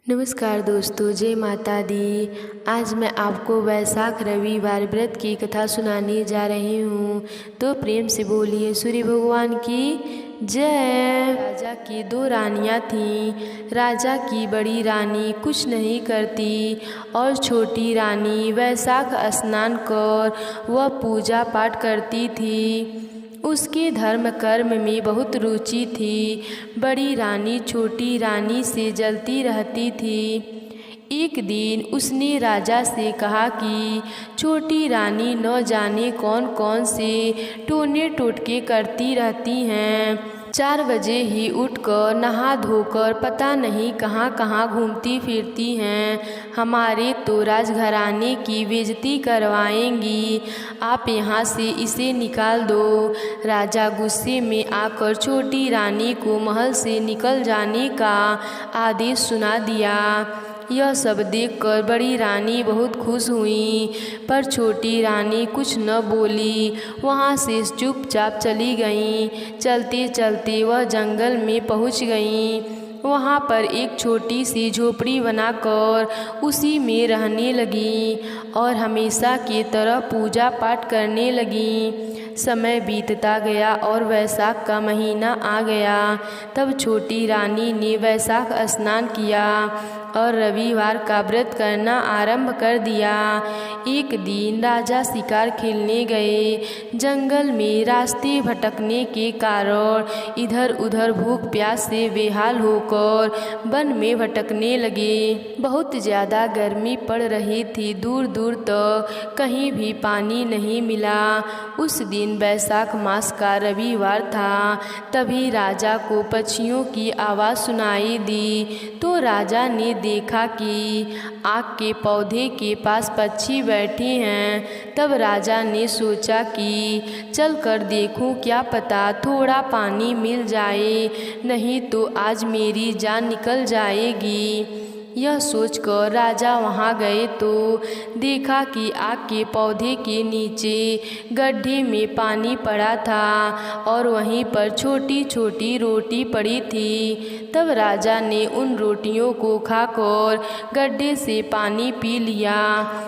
नमस्कार दोस्तों, जय माता दी। आज मैं आपको वैशाख रविवार व्रत की कथा सुनाने जा रही हूँ, तो प्रेम से बोलिए सूर्य भगवान की जय। राजा की दो रानियाँ थीं। राजा की बड़ी रानी कुछ नहीं करती और छोटी रानी वैशाख स्नान कर वह पूजा पाठ करती थी। उसके धर्म कर्म में बहुत रुचि थी। बड़ी रानी छोटी रानी से जलती रहती थी। एक दिन उसने राजा से कहा कि छोटी रानी न जाने कौन कौन से टोने टोटके करती रहती हैं। 4 बजे ही उठकर नहा धोकर पता नहीं कहाँ कहाँ घूमती फिरती हैं। हमारे तो राजघराने की बेइज्जती करवाएंगी। आप यहाँ से इसे निकाल दो। राजा गुस्से में आकर छोटी रानी को महल से निकल जाने का आदेश सुना दिया। यह सब देखकर बड़ी रानी बहुत खुश हुई, पर छोटी रानी कुछ न बोली, वहाँ से चुपचाप चली गईं। चलते चलते वह जंगल में पहुँच गईं। वहाँ पर एक छोटी सी झोपड़ी बनाकर उसी में रहने लगीं और हमेशा की तरह पूजा पाठ करने लगीं। समय बीतता गया और वैशाख का महीना आ गया। तब छोटी रानी ने वैशाख स्नान किया और रविवार का व्रत करना आरंभ कर दिया। एक दिन राजा शिकार खेलने गए। जंगल में रास्ते भटकने के कारण इधर उधर भूख प्यास से बेहाल होकर वन में भटकने लगे। बहुत ज़्यादा गर्मी पड़ रही थी। दूर दूर तक कहीं भी पानी नहीं मिला। उस दिन वैशाख मास का रविवार था। तभी राजा को पक्षियों की आवाज़ सुनाई दी, तो राजा ने देखा कि आग के पौधे के पास पक्षी बैठे हैं। तब राजा ने सोचा कि चल कर देखूं, क्या पता थोड़ा पानी मिल जाए, नहीं तो आज मेरी जान निकल जाएगी। यह सोचकर राजा वहां गए तो देखा कि आग के पौधे के नीचे गड्ढे में पानी पड़ा था और वहीं पर छोटी छोटी रोटी पड़ी थी। तब राजा ने उन रोटियों को खाकर गड्ढे से पानी पी लिया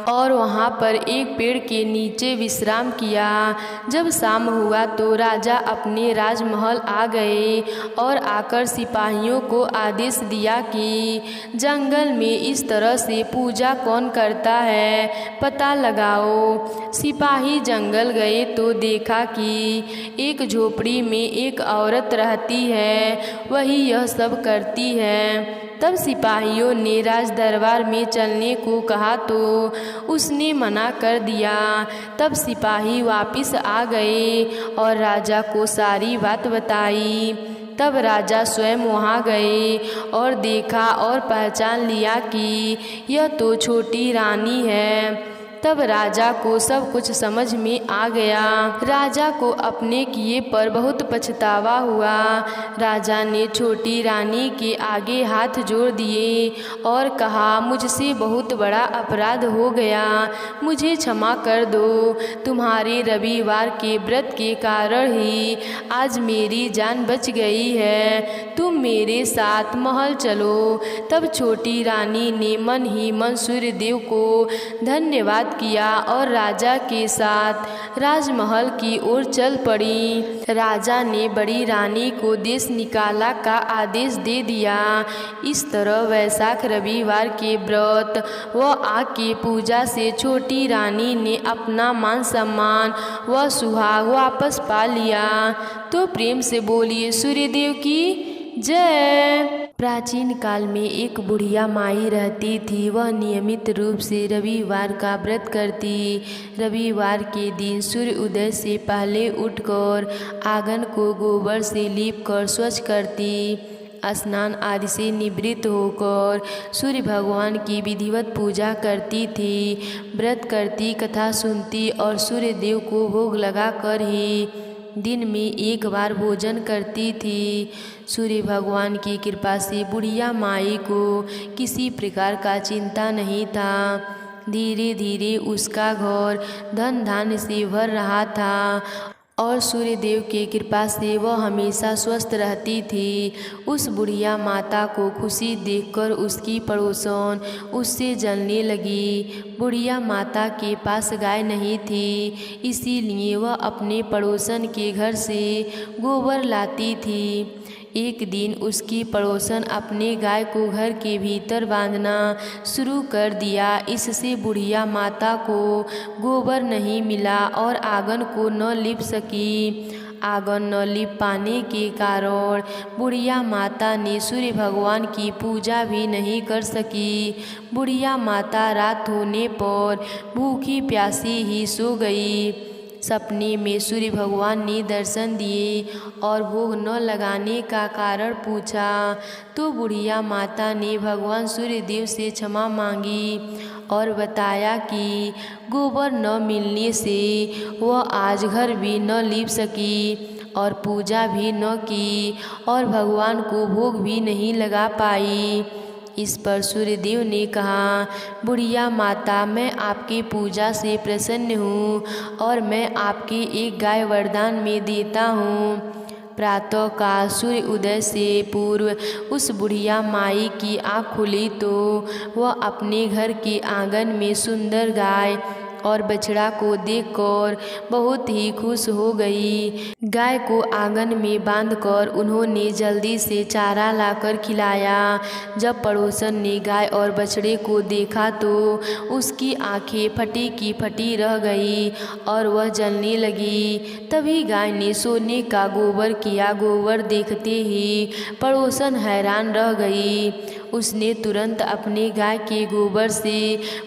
और वहां पर एक पेड़ के नीचे विश्राम किया। जब शाम हुआ तो राजा अपने राजमहल आ गए और आकर सिपाहियों को आदेश दिया कि जंगल में इस तरह से पूजा कौन करता है, पता लगाओ। सिपाही जंगल गए तो देखा कि एक झोपड़ी में एक औरत रहती है, वही यह सब करती है। तब सिपाहियों ने राज दरबार में चलने को कहा तो उसने मना कर दिया। तब सिपाही वापस आ गए और राजा को सारी बात बताई। तब राजा स्वयं वहाँ गए और देखा और पहचान लिया कि यह तो छोटी रानी है। तब राजा को सब कुछ समझ में आ गया। राजा को अपने किए पर बहुत पछतावा हुआ। राजा ने छोटी रानी के आगे हाथ जोड़ दिए और कहा, मुझसे बहुत बड़ा अपराध हो गया, मुझे क्षमा कर दो। तुम्हारे रविवार के व्रत के कारण ही आज मेरी जान बच गई है। तुम मेरे साथ महल चलो। तब छोटी रानी ने मन ही मन सूर्यदेव को धन्यवाद किया और राजा के साथ राजमहल की ओर चल पड़ी। राजा ने बड़ी रानी को देश निकाला का आदेश दे दिया। इस तरह वैशाख रविवार के व्रत व आग की पूजा से छोटी रानी ने अपना मान सम्मान व सुहाग वापस पा लिया। तो प्रेम से बोलिए सूर्यदेव की जय। प्राचीन काल में एक बुढ़िया माई रहती थी। वह नियमित रूप से रविवार का व्रत करती। रविवार के दिन सूर्य उदय से पहले उठकर आंगन को गोबर से लीपकर स्वच्छ करती। स्नान आदि से निवृत्त होकर सूर्य भगवान की विधिवत पूजा करती थी। व्रत करती, कथा सुनती और सूर्य देव को भोग लगाकर ही दिन में एक बार भोजन करती थी। सूर्य भगवान की कृपा से बुढ़िया माई को किसी प्रकार का चिंता नहीं था। धीरे धीरे उसका घर धन धान्य से भर रहा था और सूर्यदेव की कृपा से वह हमेशा स्वस्थ रहती थी। उस बुढ़िया माता को खुशी देखकर उसकी पड़ोसन उससे जलने लगी। बुढ़िया माता के पास गाय नहीं थी, इसीलिए वह अपने पड़ोसन के घर से गोबर लाती थी। एक दिन उसकी पड़ोसन अपने गाय को घर के भीतर बांधना शुरू कर दिया। इससे बुढ़िया माता को गोबर नहीं मिला और आंगन को न लीप सकी। आंगन न लीप पाने के कारण बुढ़िया माता ने सूर्य भगवान की पूजा भी नहीं कर सकी। बुढ़िया माता रात होने पर भूखी प्यासी ही सो गई। सपने में सूर्य भगवान ने दर्शन दिए और भोग न लगाने का कारण पूछा, तो बुढ़िया माता ने भगवान सूर्यदेव से क्षमा मांगी और बताया कि गोबर न मिलने से वह आज घर भी न लीप सकी और पूजा भी न की और भगवान को भोग भी नहीं लगा पाई। इस पर सूर्यदेव ने कहा, बुढ़िया माता, मैं आपकी पूजा से प्रसन्न हूँ और मैं आपकी एक गाय वरदान में देता हूँ। प्रातः काल सूर्य उदय से पूर्व उस बुढ़िया माई की आँख खुली तो वह अपने घर के आंगन में सुंदर गाय और बछड़ा को देखकर बहुत ही खुश हो गई। गाय को आंगन में बांधकर उन्होंने जल्दी से चारा लाकर खिलाया। जब पड़ोसन ने गाय और बछड़े को देखा तो उसकी आंखें फटी की फटी रह गई और वह जलने लगी। तभी गाय ने सोने का गोबर किया। गोबर देखते ही पड़ोसन हैरान रह गई। उसने तुरंत अपने गाय के गोबर से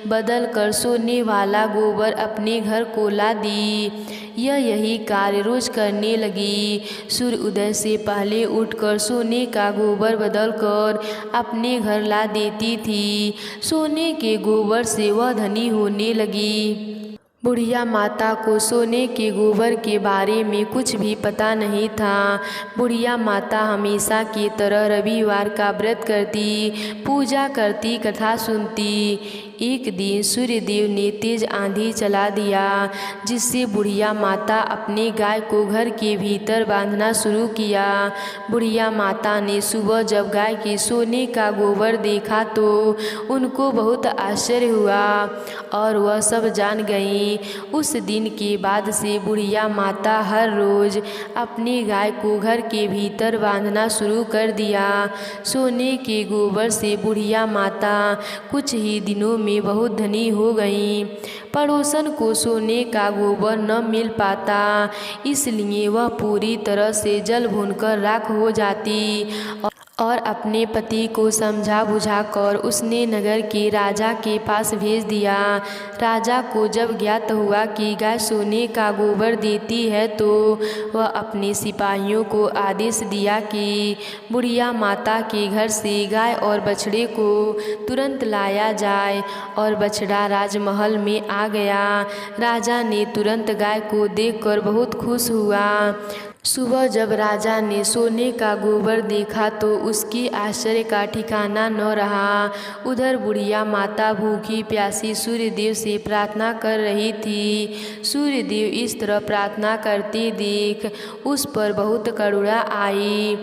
बदल कर सोने वाला गोबर अपने घर को ला दी। यही कार्य रोज करने लगी। सूर्य उदय से पहले उठकर सोने का गोबर बदलकर अपने घर ला देती थी। सोने के गोबर से वह धनी होने लगी। बुढ़िया माता को सोने के गोबर के बारे में कुछ भी पता नहीं था। बुढ़िया माता हमेशा की तरह रविवार का व्रत करती, पूजा करती, कथा सुनती। एक दिन सूर्यदेव ने तेज आंधी चला दिया, जिससे बुढ़िया माता अपने गाय को घर के भीतर बांधना शुरू किया। बुढ़िया माता ने सुबह जब गाय के सोने का गोबर देखा तो उनको बहुत आश्चर्य हुआ और वह सब जान गईं। उस दिन के बाद से बुढ़िया माता हर रोज अपने गाय को घर के भीतर बांधना शुरू कर दिया। सोने के गोबर से बुढ़िया माता कुछ ही दिनों में बहुत धनी हो गई। पड़ोसन को सोने का गोबर न मिल पाता, इसलिए वह पूरी तरह से जल भुनकर राख हो जाती और अपने पति को समझा बुझाकर उसने नगर के राजा के पास भेज दिया। राजा को जब ज्ञात हुआ कि गाय सोने का गोबर देती है तो वह अपने सिपाहियों को आदेश दिया कि बुढ़िया माता के घर से गाय और बछड़े को तुरंत लाया जाए। और बछड़ा राजमहल में आ गया। राजा ने तुरंत गाय को देखकर बहुत खुश हुआ। सुबह जब राजा ने सोने का गोबर देखा तो उसकी आश्चर्य का ठिकाना न रहा। उधर बुढ़िया माता भूखी प्यासी सूर्यदेव से प्रार्थना कर रही थी। सूर्यदेव इस तरह प्रार्थना करते देख उस पर बहुत करुणा आई।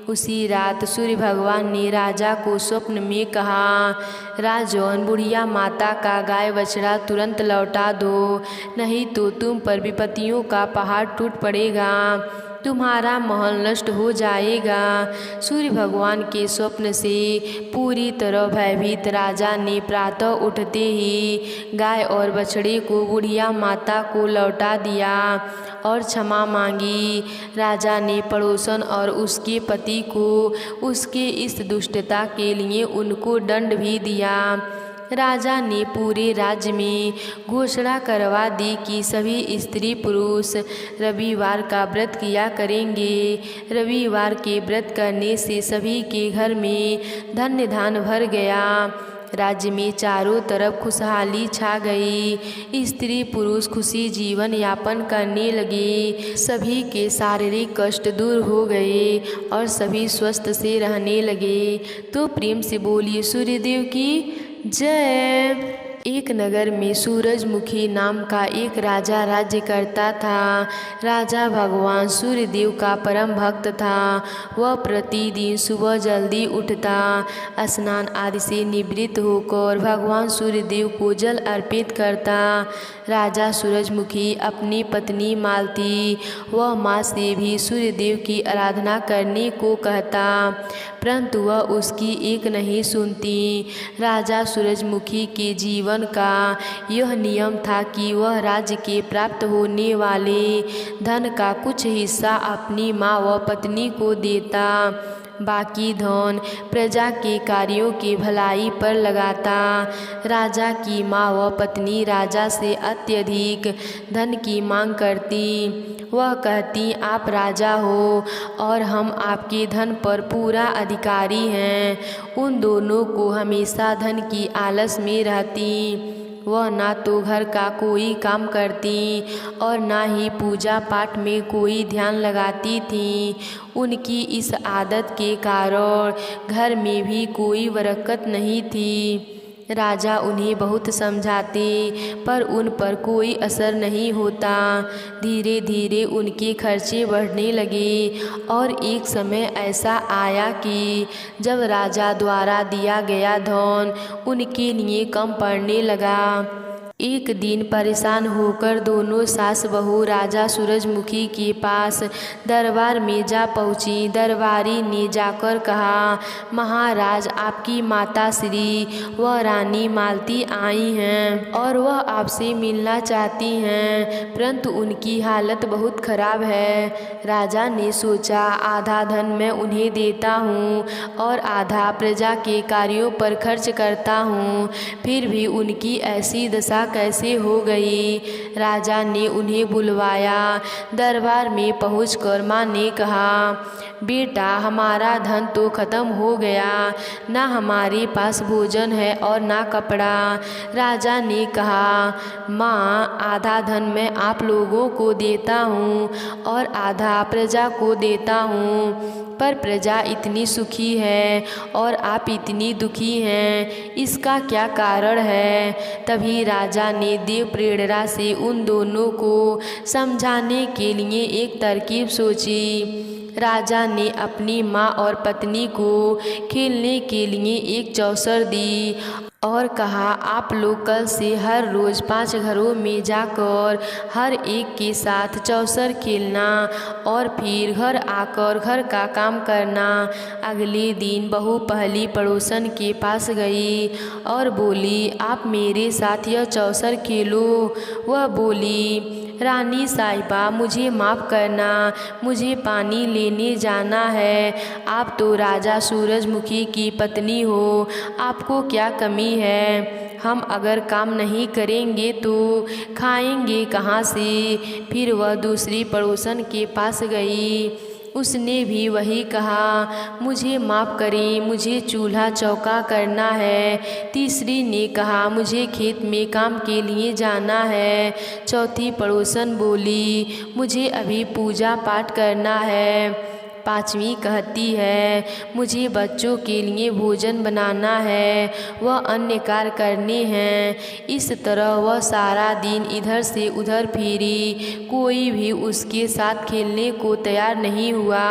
उसी रात सूर्य भगवान ने राजा को स्वप्न में कहा, राजन, बुढ़िया माता का गाय बछड़ा तुरंत लौटा दो, नहीं तो तुम पर विपत्तियों का पहाड़ टूट पड़ेगा, तुम्हारा महल नष्ट हो जाएगा। सूर्य भगवान के स्वप्न से पूरी तरह भयभीत राजा ने प्रातः उठते ही गाय और बछड़े को बुढ़िया माता को लौटा दिया और क्षमा मांगी। राजा ने पड़ोसन और उसके पति को उसके इस दुष्टता के लिए उनको दंड भी दिया। राजा ने पूरे राज्य में घोषणा करवा दी कि सभी स्त्री पुरुष रविवार का व्रत किया करेंगे। रविवार के व्रत करने से सभी के घर में धन्य धान भर गया। राज्य में चारों तरफ खुशहाली छा गई। स्त्री पुरुष खुशी जीवन यापन करने लगे। सभी के शारीरिक कष्ट दूर हो गए और सभी स्वस्थ से रहने लगे। तो प्रेम से बोलिए सूर्यदेव की जय। एक नगर में सूरजमुखी नाम का एक राजा राज्य करता था। राजा भगवान सूर्यदेव का परम भक्त था। वह प्रतिदिन सुबह जल्दी उठता, स्नान आदि से निवृत्त होकर भगवान सूर्यदेव को जल अर्पित करता। राजा सूरजमुखी अपनी पत्नी मालती व माँ से भी सूर्यदेव की आराधना करने को कहता, परंतु वह उसकी एक नहीं सुनती। राजा सूरजमुखी के जीवन का यह नियम था कि वह राज्य के प्राप्त होने वाले धन का कुछ हिस्सा अपनी माँ व पत्नी को देता, बाकी धन प्रजा के कार्यों के भलाई पर लगाता। राजा की माँ व पत्नी राजा से अत्यधिक धन की मांग करती। वह कहती, आप राजा हो और हम आपके धन पर पूरा अधिकारी हैं। उन दोनों को हमेशा धन की आलस में रहती। वह ना तो घर का कोई काम करती और ना ही पूजा पाठ में कोई ध्यान लगाती थी। उनकी इस आदत के कारण घर में भी कोई बरकत नहीं थी। राजा उन्हें बहुत समझाते पर उन पर कोई असर नहीं होता। धीरे धीरे उनके खर्चे बढ़ने लगे और एक समय ऐसा आया कि जब राजा द्वारा दिया गया धन उनके लिए कम पड़ने लगा। एक दिन परेशान होकर दोनों सास बहू राजा सूरजमुखी के पास दरबार में जा पहुँची। दरबारी ने जाकर कहा, महाराज, आपकी माता श्री व रानी मालती आई हैं और वह आपसे मिलना चाहती हैं, परंतु उनकी हालत बहुत खराब है। राजा ने सोचा, आधा धन मैं उन्हें देता हूँ और आधा प्रजा के कार्यों पर खर्च करता हूँ, फिर भी उनकी ऐसी दशा कैसे हो गई। राजा ने उन्हें बुलवाया। दरबार में पहुंचकर माँ ने कहा, बेटा, हमारा धन तो खत्म हो गया, ना हमारे पास भोजन है और ना कपड़ा। राजा ने कहा, माँ, आधा धन मैं आप लोगों को देता हूँ और आधा प्रजा को देता हूँ, पर प्रजा इतनी सुखी है और आप इतनी दुखी हैं, इसका क्या कारण है। तभी राजा ने देव प्रेरणा से उन दोनों को समझाने के लिए एक तरकीब सोची। राजा ने अपनी माँ और पत्नी को खेलने के लिए एक चौसर दी और कहा, आप लोग कल से हर रोज़ 5 घरों में जाकर हर एक के साथ चौसर खेलना और फिर घर आकर घर का काम करना। अगले दिन बहू पहली पड़ोसन के पास गई और बोली, आप मेरे साथ यह चौसर खेलो। वह बोली, रानी साहिबा, मुझे माफ़ करना, मुझे पानी लेने जाना है। आप तो राजा सूरजमुखी की पत्नी हो, आपको क्या कमी है। हम अगर काम नहीं करेंगे तो खाएंगे कहाँ से। फिर वह दूसरी पड़ोसन के पास गई। उसने भी वही कहा, मुझे माफ़ करें, मुझे चूल्हा चौका करना है। तीसरी ने कहा, मुझे खेत में काम के लिए जाना है। चौथी पड़ोसन बोली, मुझे अभी पूजा पाठ करना है। पाँचवीं कहती है, मुझे बच्चों के लिए भोजन बनाना है, वह अन्य कार्य करने हैं। इस तरह वह सारा दिन इधर से उधर फिरी, कोई भी उसके साथ खेलने को तैयार नहीं हुआ।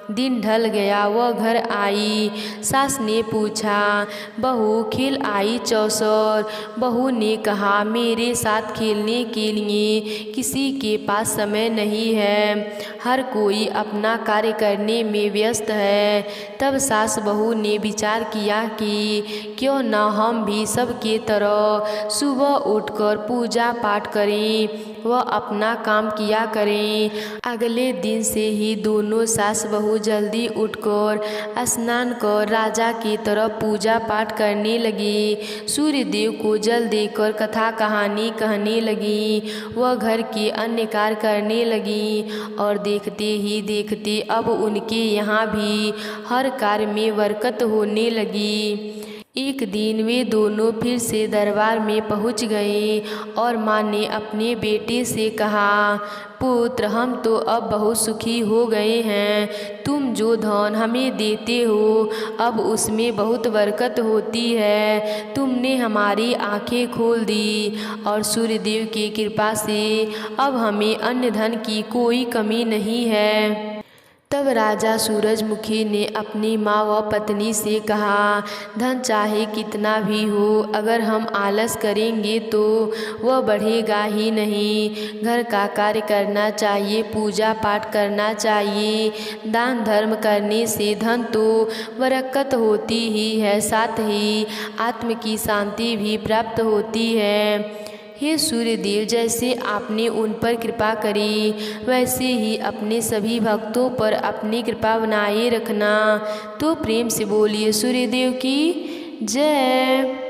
दिन ढल गया, वह घर आई। सास ने पूछा, बहू, खेल आई चौसर। बहू ने कहा, मेरे साथ खेलने के लिए किसी के पास समय नहीं है, हर कोई अपना कार्य करने में व्यस्त है। तब सास बहू ने विचार किया कि क्यों न हम भी सबके तरह सुबह उठकर पूजा पाठ करें, वह अपना काम किया करें। अगले दिन से ही दोनों सास बहू जल्दी उठकर स्नान कर राजा की तरफ पूजा पाठ करने लगी। सूर्यदेव को जल देकर कथा कहानी कहने लगी। वह घर के अन्य कार्य करने लगी और देखते ही देखते अब उनके यहाँ भी हर कार्य में बरकत होने लगी। एक दिन वे दोनों फिर से दरबार में पहुंच गए और माँ ने अपने बेटे से कहा, पुत्र, हम तो अब बहुत सुखी हो गए हैं। तुम जो धन हमें देते हो अब उसमें बहुत बरकत होती है। तुमने हमारी आंखें खोल दी और सूर्यदेव की कृपा से अब हमें अन्न धन की कोई कमी नहीं है। तब राजा सूरजमुखी ने अपनी माँ व पत्नी से कहा, धन चाहे कितना भी हो, अगर हम आलस करेंगे तो वह बढ़ेगा ही नहीं। घर का कार्य करना चाहिए, पूजा पाठ करना चाहिए। दान धर्म करने से धन तो बरकत होती ही है, साथ ही आत्म की शांति भी प्राप्त होती है। हे सूर्यदेव, जैसे आपने उन पर कृपा करी वैसे ही अपने सभी भक्तों पर अपनी कृपा बनाए रखना। तो प्रेम से बोलिए सूर्यदेव की जय।